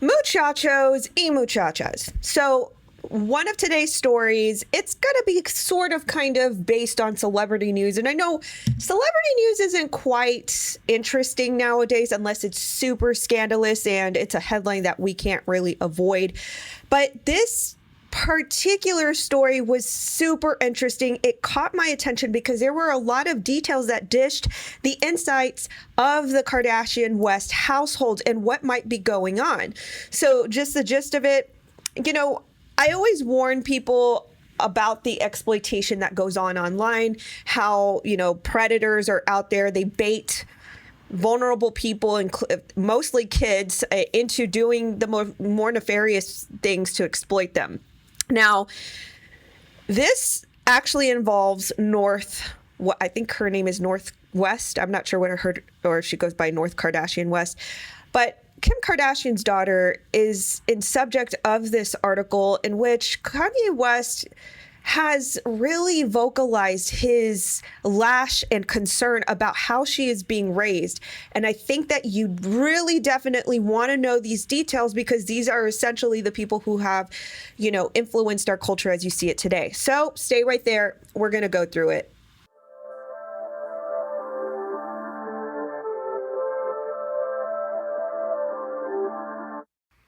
Muchachos y muchachas. So one of today's stories, it's going to be sort of kind of based on celebrity news. And I know celebrity news isn't quite interesting nowadays unless it's super scandalous and it's a headline that we can't really avoid. But this particular story was super interesting. It caught my attention because there were a lot of details that dished the insights of the Kardashian West household and what might be going on. So just the gist of it, I always warn people about the exploitation that goes on online, how, predators are out there. They bait vulnerable people, mostly kids, into doing the more nefarious things to exploit them. Now, this actually involves I think her name is Northwest. I'm not sure what or she goes by Kardashian West. But Kim Kardashian's daughter is in subject of this article in which Kanye West has really vocalized his lash and concern about how she is being raised. And I think that you really definitely want to know these details because these are essentially the people who have, influenced our culture as you see it today. So stay right there. We're going to go through it.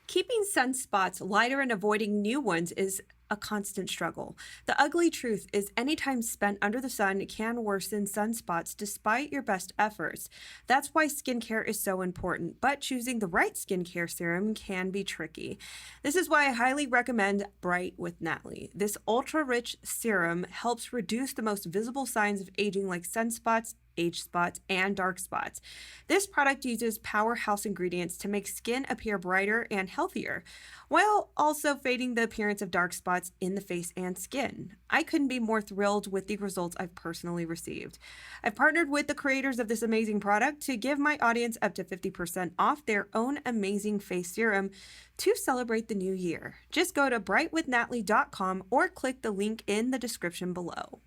Keeping sunspots lighter and avoiding new ones is a constant struggle. The ugly truth is any time spent under the sun can worsen sunspots despite your best efforts. That's why skincare is so important, but choosing the right skincare serum can be tricky. This is why I highly recommend Bright with Natalie. This ultra-rich serum helps reduce the most visible signs of aging like sunspots, age spots, and dark spots. This product uses powerhouse ingredients to make skin appear brighter and healthier, while also fading the appearance of dark spots in the face and skin. I couldn't be more thrilled with the results I've personally received. I've partnered with the creators of this amazing product to give my audience up to 50% off their own amazing face serum to celebrate the new year. Just go to brightwithnatalie.com or click the link in the description below.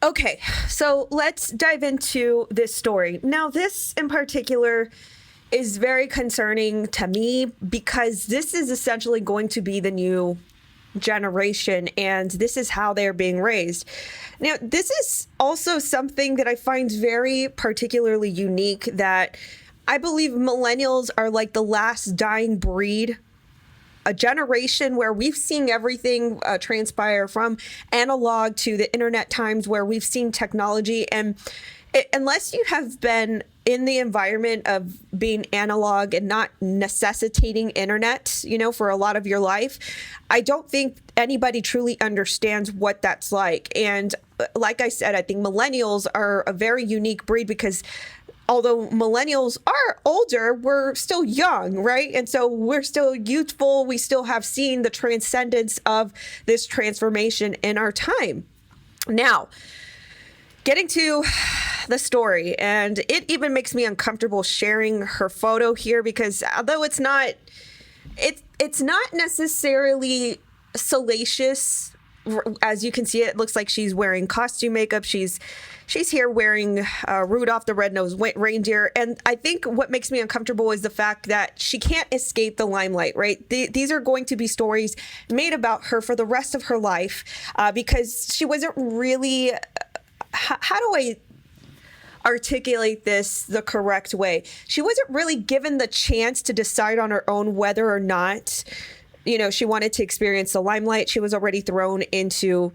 Okay, so let's dive into this story. Now, this in particular is very concerning to me because this is essentially going to be the new generation, and this is how they're being raised. Now, this is also something that I find very particularly unique, that I believe millennials are like the last dying breed, a generation where we've seen everything transpire from analog to the internet times, where we've seen technology. And unless you have been in the environment of being analog and not necessitating internet, for a lot of your life, I don't think anybody truly understands what that's like. And like I said, I think millennials are a very unique breed because although millennials are older, we're still young, right? And so we're still youthful. We still have seen the transcendence of this transformation in our time. Now, getting to the story, and it even makes me uncomfortable sharing her photo here because although it's not necessarily salacious, as you can see, it looks like she's wearing costume makeup. She's here wearing Rudolph the Red-Nosed Reindeer. And I think what makes me uncomfortable is the fact that she can't escape the limelight, right? These are going to be stories made about her for the rest of her life because she wasn't really, how do I articulate this the correct way? She wasn't really given the chance to decide on her own whether or not she wanted to experience the limelight. She was already thrown into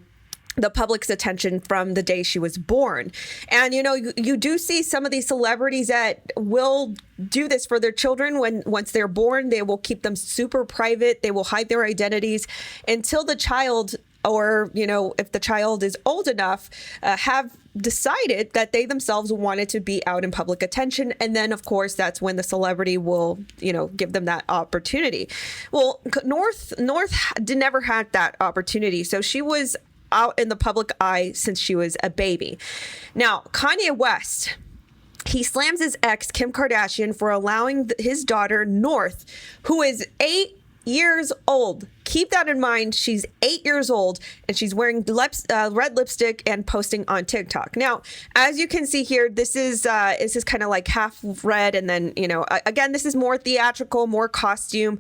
the public's attention from the day she was born. And, you do see some of these celebrities that will do this for their children. Once they're born, they will keep them super private. They will hide their identities until the child, or, if the child is old enough, have decided that they themselves wanted to be out in public attention. And then, of course, that's when the celebrity will, give them that opportunity. Well, North never had that opportunity. So she was out in the public eye since she was a baby. Now, Kanye West, he slams his ex, Kim Kardashian, for allowing his daughter, North, who is 8 years old. keep that in mind. She's 8 years old and she's wearing red lipstick and posting on TikTok. Now, as you can see here, this is kind of like half red, and then, you know, again, this is more theatrical, more costume.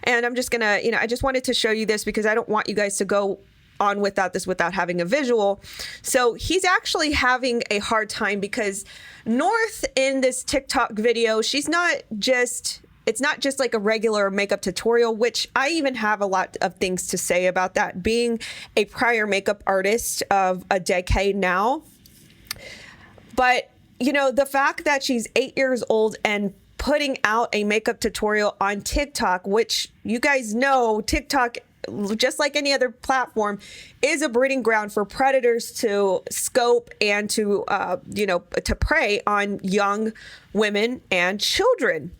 And I'm just gonna, you know, I just wanted to show you this because I don't want you guys to go on without this without having a visual. So he's actually having a hard time because North in this TikTok video, she's not just, it's not just like a regular makeup tutorial, which I even have a lot of things to say about that, being a prior makeup artist of a decade now. But, you know, the fact that she's 8 years old and putting out a makeup tutorial on TikTok, which you guys know, TikTok, just like any other platform, is a breeding ground for predators to scope and to, you know, to prey on young women and children.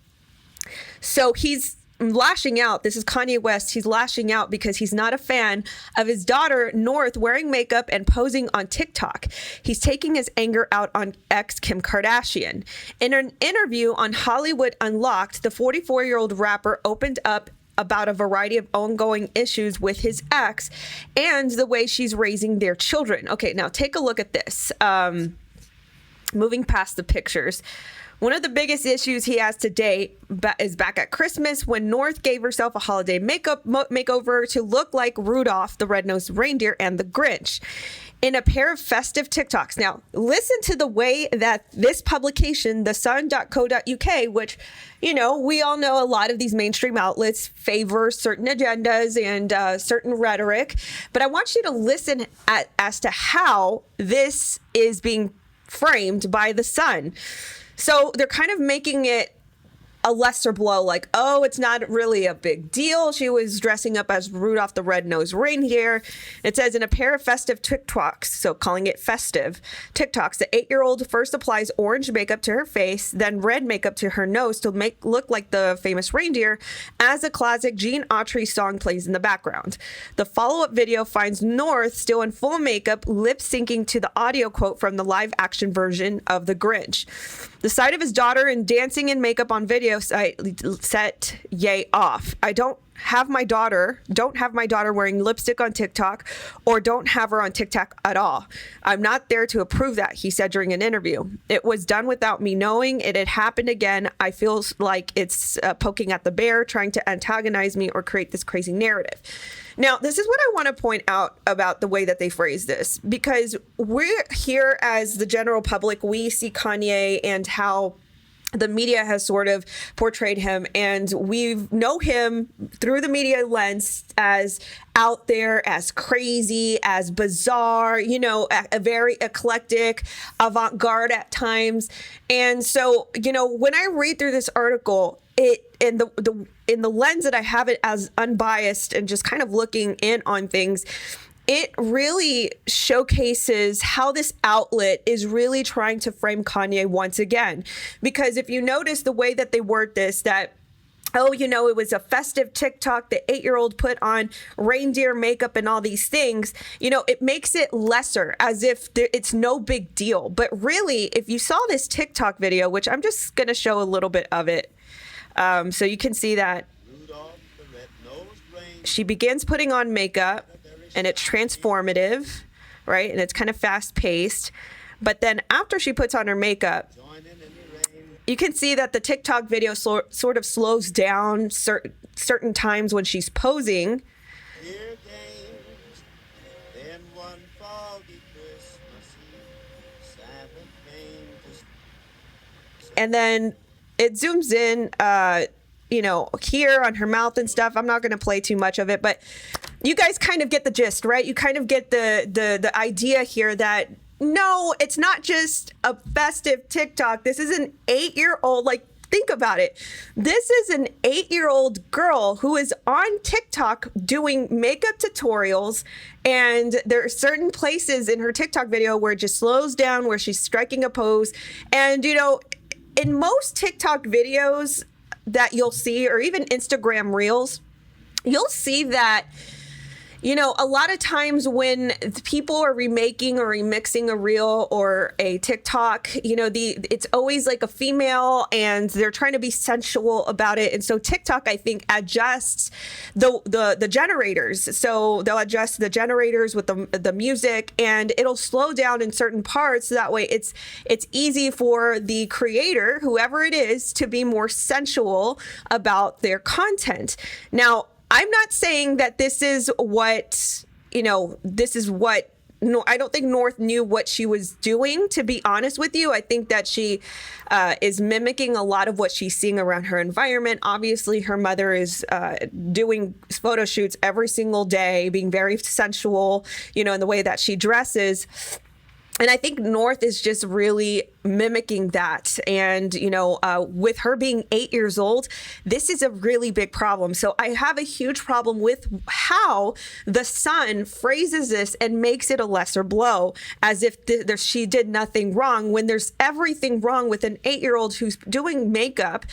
So he's lashing out. This is Kanye West. He's lashing out because he's not a fan of his daughter North wearing makeup and posing on TikTok. He's taking his anger out on ex Kim Kardashian. In an interview on Hollywood Unlocked, the 44-year-old rapper opened up about a variety of ongoing issues with his ex and the way she's raising their children. Okay, now take a look at this. Moving past the pictures. One of the biggest issues he has to date is back at Christmas when North gave herself a holiday makeover to look like Rudolph the Red-Nosed Reindeer and the Grinch in a pair of festive TikToks. Now, listen to the way that this publication, thesun.co.uk, which, you know, we all know a lot of these mainstream outlets favor certain agendas and certain rhetoric, but I want you to listen as to how this is being framed by the Sun. So they're kind of making it a lesser blow, like, oh, it's not really a big deal. She was dressing up as Rudolph the Red-Nosed Reindeer. It says in a pair of festive TikToks, so calling it festive TikToks, the 8-year-old first applies orange makeup to her face, then red makeup to her nose to look like the famous reindeer as a classic Gene Autry song plays in the background. The follow-up video finds North still in full makeup, lip-syncing to the audio quote from the live-action version of The Grinch. The sight of his daughter and dancing in makeup on video set Ye off. I don't have my daughter wearing lipstick on TikTok, or don't have her on TikTok at all. I'm not there to approve that, he said during an interview. It was done without me knowing. It had happened again. I feel like it's poking at the bear, trying to antagonize me or create this crazy narrative. Now, this is what I want to point out about the way that they phrase this, because we're here as the general public, we see Kanye and how the media has sort of portrayed him, and we know him through the media lens as out there, as crazy, as bizarre, you know, a very eclectic, avant-garde at times. And so, you know, when I read through this article, in the lens that I have it as unbiased and just kind of looking in on things, it really showcases how this outlet is really trying to frame Kanye once again. Because if you notice the way that they word this, that, oh, you know, it was a festive TikTok, the 8-year-old put on reindeer makeup and all these things, you know, it makes it lesser, as if it's no big deal. But really, if you saw this TikTok video, which I'm just going to show a little bit of it, so you can see that she begins putting on makeup, and it's transformative, right? And it's kind of fast-paced. But then after she puts on her makeup, you can see that the TikTok video sort of slows down certain times when she's posing. And then it zooms in, you know, here on her mouth and stuff. I'm not going to play too much of it, but you guys kind of get the gist, right? You kind of get the idea here that, no, it's not just a festive TikTok. This is an 8-year-old, like, think about it. This is an 8-year-old girl who is on TikTok doing makeup tutorials, and there are certain places in her TikTok video where it just slows down, where she's striking a pose. And, you know, in most TikTok videos that you'll see, or even Instagram Reels, you'll see that You know, a lot of times when people are remaking or remixing a reel or a TikTok, you know, it's always like a female and they're trying to be sensual about it. And so TikTok, I think, adjusts the generators. So they'll adjust the generators with the music, and it'll slow down in certain parts. So that way it's easy for the creator, whoever it is, to be more sensual about their content. Now, I'm not saying that this is what, no, I don't think North knew what she was doing, to be honest with you. I think that she is mimicking a lot of what she's seeing around her environment. Obviously, her mother is doing photo shoots every single day, being very sensual, you know, in the way that she dresses. And I think North is just really mimicking that. And, you know, with her being 8 years old, this is a really big problem. So I have a huge problem with how the Sun phrases this and makes it a lesser blow, as if she did nothing wrong, when there's everything wrong with an 8-year-old who's doing makeup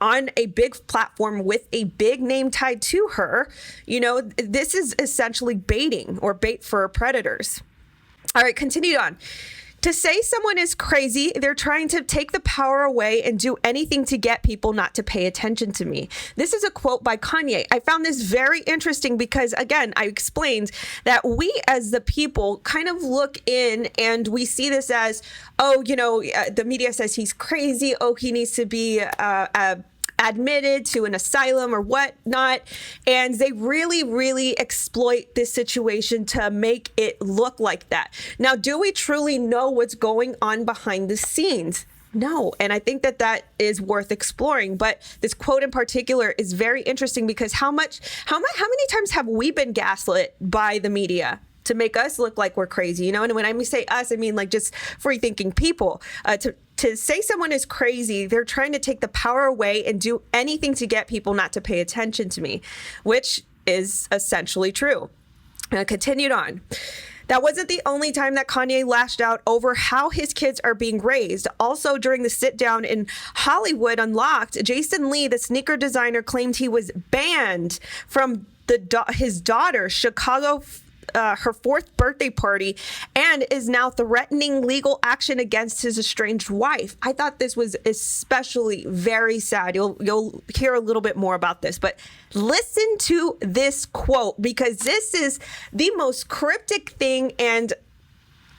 on a big platform with a big name tied to her. You know, this is essentially baiting or bait for predators. All right, continue on. To say someone is crazy, they're trying to take the power away and do anything to get people not to pay attention to me. This is a quote by Kanye. I found this very interesting because, again, I explained that we as the people kind of look in and we see this as, oh, you know, the media says he's crazy. Oh, he needs to be admitted to an asylum or whatnot. And they really, really exploit this situation to make it look like that. Now, do we truly know what's going on behind the scenes? No. And I think that that is worth exploring. But this quote in particular is very interesting because how many times have we been gaslit by the media to make us look like we're crazy? You know, and when I say us, I mean like just free thinking people. To say someone is crazy, they're trying to take the power away and do anything to get people not to pay attention to me, which is essentially true. Continued on. That wasn't the only time that Kanye lashed out over how his kids are being raised. Also, during the sit down in Hollywood Unlocked, Jason Lee, the sneaker designer, claimed he was banned from his daughter, Chicago, her 4th birthday party, and is now threatening legal action against his estranged wife. I thought this was especially very sad. You'll hear a little bit more about this, but listen to this quote because this is the most cryptic thing. And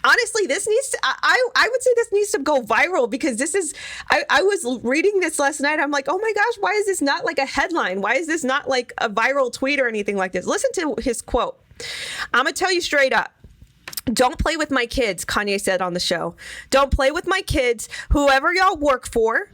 honestly, this needs to, I would say this needs to go viral because this is, I was reading this last night. I'm like, oh my gosh, why is this not like a headline? Why is this not like a viral tweet or anything like this? Listen to his quote. I'm going to tell you straight up. Don't play with my kids, Kanye said on the show. Don't play with my kids. Whoever y'all work for,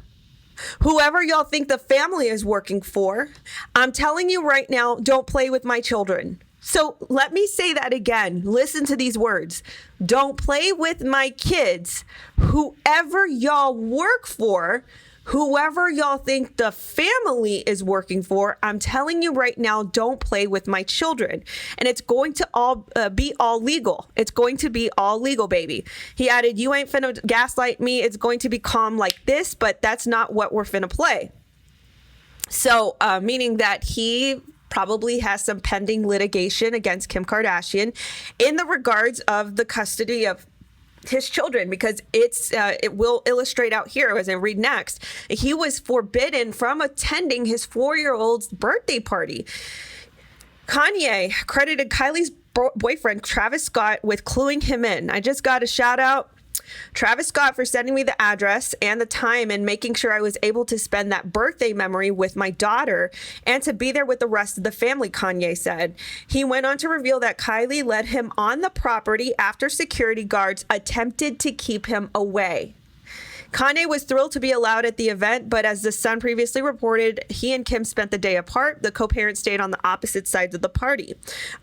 whoever y'all think the family is working for, I'm telling you right now, don't play with my children. So let me say that again. Listen to these words. Don't play with my kids. Whoever y'all work for, whoever y'all think the family is working for, I'm telling you right now, don't play with my children. And it's going to all be all legal. It's going to be all legal, baby. He added, you ain't finna gaslight me. It's going to be calm like this, but that's not what we're finna play. So, meaning that he probably has some pending litigation against Kim Kardashian in the regards of the custody of his children, because it will illustrate out here as I read next. He was forbidden from attending his 4-year-old's birthday party. Kanye credited Kylie's boyfriend, Travis Scott, with cluing him in. I just got a shout out. Travis Scott for sending me the address and the time and making sure I was able to spend that birthday memory with my daughter and to be there with the rest of the family, Kanye said. He went on to reveal that Kylie led him on the property after security guards attempted to keep him away. Kanye was thrilled to be allowed at the event, but as The Sun previously reported, he and Kim spent the day apart. The co-parents stayed on the opposite sides of the party.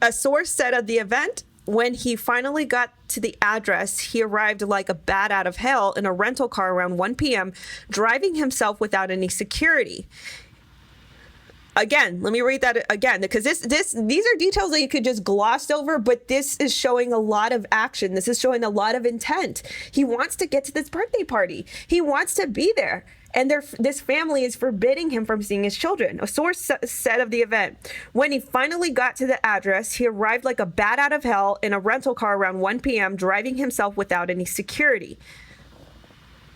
A source said of the event, when he finally got to the address, he arrived like a bat out of hell in a rental car around 1 p.m., driving himself without any security. Again, let me read that again, because these are details that you could just gloss over, but this is showing a lot of action. This is showing a lot of intent. He wants to get to this birthday party. He wants to be there. And this family is forbidding him from seeing his children. A source said of the event, when he finally got to the address, he arrived like a bat out of hell in a rental car around 1 p.m., driving himself without any security.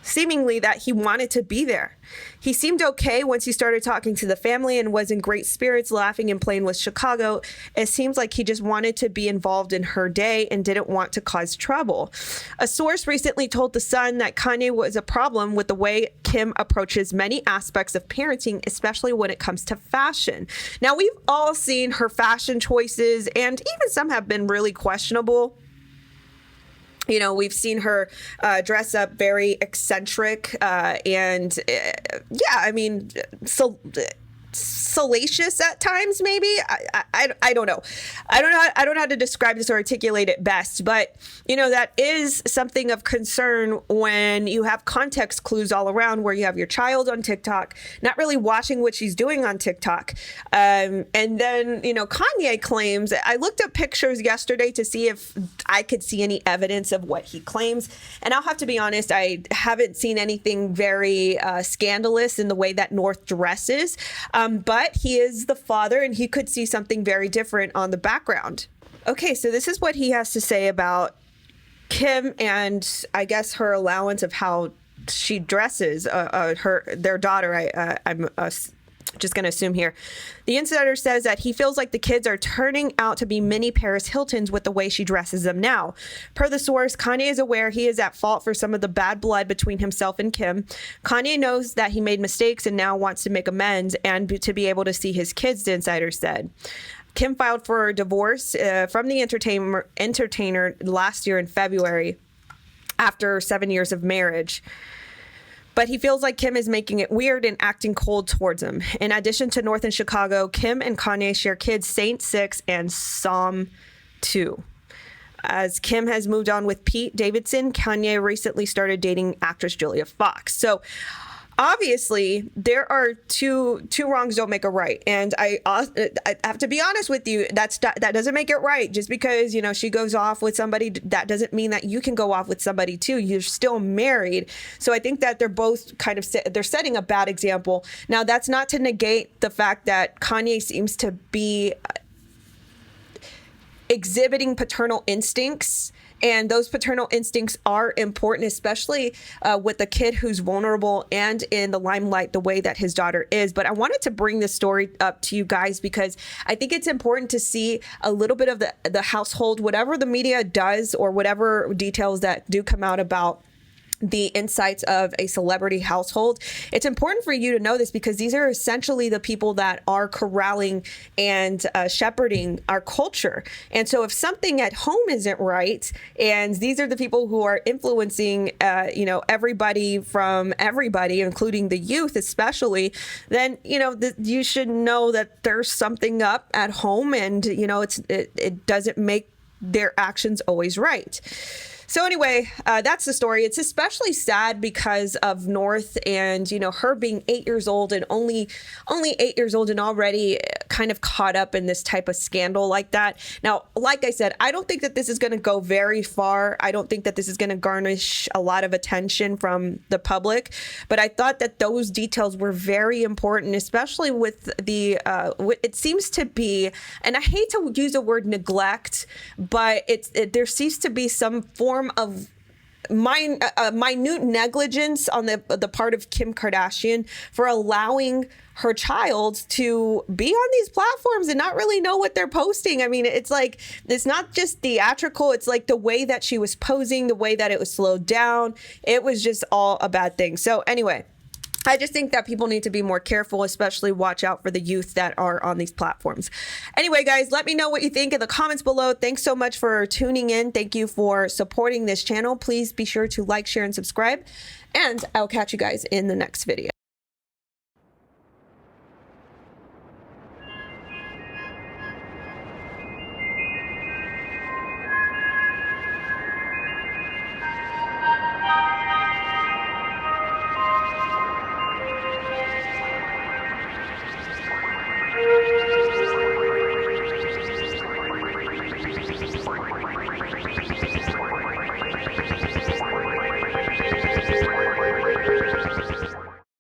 Seemingly that he wanted to be there. He seemed okay once he started talking to the family and was in great spirits, laughing and playing with Chicago. It seems like he just wanted to be involved in her day and didn't want to cause trouble. A source recently told The Sun that Kanye was a problem with the way Kim approaches many aspects of parenting, especially when it comes to fashion. Now, we've all seen her fashion choices, and even some have been really questionable. You know, we've seen her dress up very eccentric and yeah, I mean, so salacious at times, maybe. I don't know. I don't know how to describe this or articulate it best, but you know, that is something of concern when you have context clues all around, where you have your child on TikTok, not really watching what she's doing on TikTok. And then, you know, Kanye claims, I looked up pictures yesterday to see if I could see any evidence of what he claims. And I'll have to be honest, I haven't seen anything very scandalous in the way that North dresses. But he is the father, and he could see something very different on the background. Okay, so this is what he has to say about Kim and I guess her allowance of how she dresses their daughter. I'm just going to assume here. The insider says that he feels like the kids are turning out to be mini Paris Hiltons with the way she dresses them now. Per the source, Kanye is aware he is at fault for some of the bad blood between himself and Kim. Kanye knows that he made mistakes and now wants to make amends and to be able to see his kids, the insider said. Kim filed for a divorce from the entertainer last year in February after 7 years of marriage. But he feels like Kim is making it weird and acting cold towards him. In addition to North and Chicago, Kim and Kanye share kids Saint 6 and Psalm 2. As Kim has moved on with Pete Davidson, Kanye recently started dating actress Julia Fox. So obviously, there are two wrongs don't make a right, and I have to be honest with you. That doesn't make it right. Just because, you know, she goes off with somebody, that doesn't mean that you can go off with somebody too. You're still married. So I think that they're both kind of they're setting a bad example. Now, that's not to negate the fact that Kanye seems to be exhibiting paternal instincts. And those paternal instincts are important, especially with a kid who's vulnerable and in the limelight the way that his daughter is. But I wanted to bring this story up to you guys because I think it's important to see a little bit of the household, whatever the media does or whatever details that do come out about the insights of a celebrity household. It's important for you to know this because these are essentially the people that are corralling and shepherding our culture. And so if something at home isn't right, and these are the people who are influencing, everybody, including the youth especially, then, you should know that there's something up at home, and, it doesn't make their actions always right. So anyway, that's the story. It's especially sad because of North and, her being 8 years old and only 8 years old and already kind of caught up in this type of scandal like that. Now, like I said, I don't think that this is going to go very far. I don't think that this is going to garnish a lot of attention from the public. But I thought that those details were very important, especially with it seems to be, and I hate to use the word neglect, but there seems to be some form of minute negligence on the part of Kim Kardashian for allowing her child to be on these platforms and not really know what they're posting. I mean, it's like, it's not just theatrical. It's like the way that she was posing, the way that it was slowed down. It was just all a bad thing. So anyway, I just think that people need to be more careful, especially watch out for the youth that are on these platforms. Anyway, guys, let me know what you think in the comments below. Thanks so much for tuning in. Thank you for supporting this channel. Please be sure to like, share, and subscribe. And I'll catch you guys in the next video.